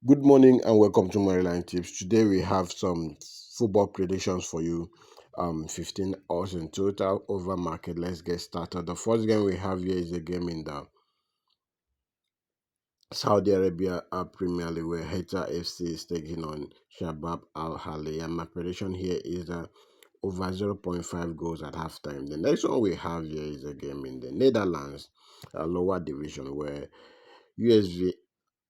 Good morning and welcome to Maryland Tips. Today we have some football predictions for you. 15 odds in total over market. Let's get started. The first game we have here is a game in the Saudi Arabia Premier League where Hatta FC is taking on Shabab Al Ahly. And my prediction here is over 0.5 goals at halftime. The next one we have here is a game in the Netherlands, lower division where USV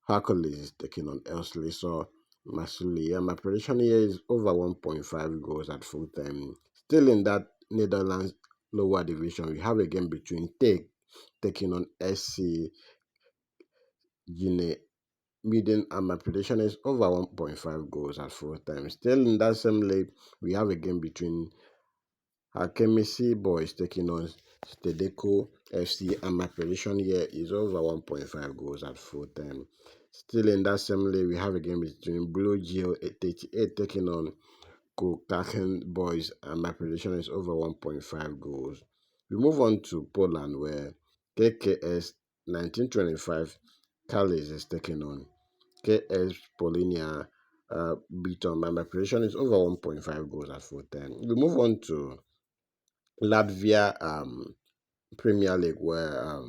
Hercules is taking on Elslasor Marseille. And my prediction here is over 1.5 goals at full time. Still in that Netherlands lower division, we have a game between taking on SC Gine Median, and my prediction is over 1.5 goals at full time. Still in that same league, we have a game between Hakemisi Boys taking on Stedeco FC, and my prediction here is over 1.5 goals at full time. Still in that same league, we have a game between Blue Geo 88 taking on Kokaken Boys, and my prediction is over 1.5 goals. We move on to Poland, where KKS 1925 Calais is taking on KS Polinia Beaton, and my prediction is over 1.5 goals at full time. We move on to Latvia Premier League, where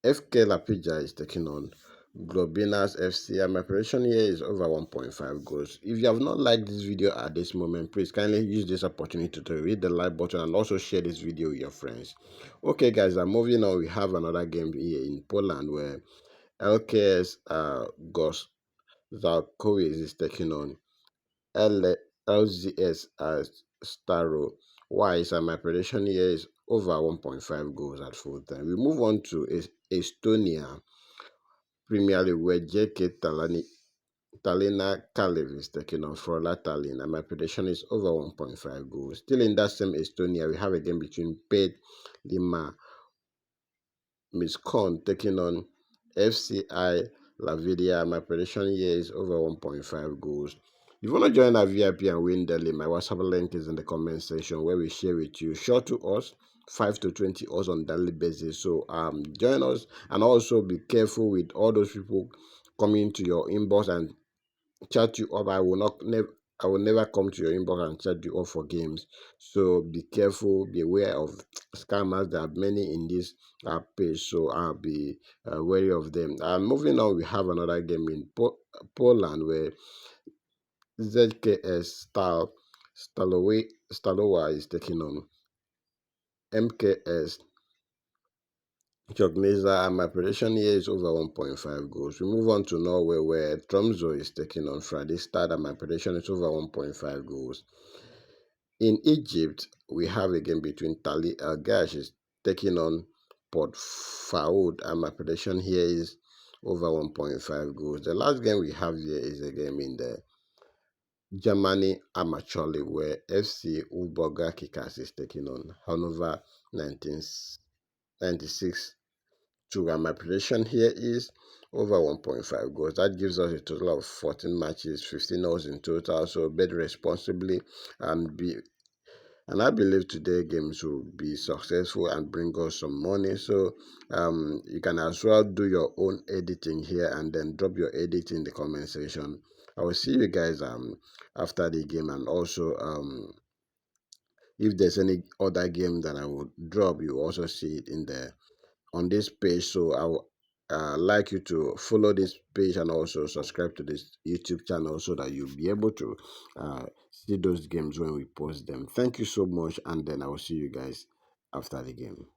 FK Lapija is taking on Globinas FC, and my prediction here is over 1.5 goals. If you have not liked this video at this moment, please kindly use this opportunity to hit the like button and also share this video with your friends. Okay guys, I'm moving on. We have another game here in Poland where LKS Zalkowice is taking on LZS as Staro Wise, and my prediction here is over 1.5 goals at full time. We move on to Estonia Premier League where JK Talina Kalev is taking on Frola Tallinn, and my prediction is over 1.5 goals. Still in that same Estonia, we have a game between Pet Lima Miscon taking on FCI Lavidia. My prediction here is over 1.5 goals. If you want to join our VIP and win daily, my WhatsApp link is in the comment section where we share with you short to us 5 to 20 hours on daily basis. So join us, and also be careful with all those people coming to your inbox and chat you up. I will never come to your inbox and chat you up for games. So be careful, be aware of scammers. There are many in this page, so I'll be wary of them. Moving on, we have another game in Poland where ZKS Stalowa is taking on MKS Chogneza, and my prediction here is over 1.5 goals. We move on to Norway where Tromsø is taking on Fredrikstad, and my prediction is over 1.5 goals. In Egypt, we have a game between Tali El Gash is taking on Port Faoud, and my prediction here is over 1.5 goals. The last game we have here is a game in the Germany Amateur League where FC Ulburger Kickers is taking on Hannover 1996 2, and my prediction here is over 1.5 goals. That gives us a total of 14 matches, 15 goals in total. So bet responsibly and I believe today games will be successful and bring us some money. So you can as well do your own editing here and then drop your edit in the comment section. I will see you guys after the game, and also if there's any other game that I would drop, you also see it in the on this page. So I would like you to follow this page and also subscribe to this YouTube channel so that you'll be able to see those games when we post them. Thank you so much, and then I will see you guys after the game.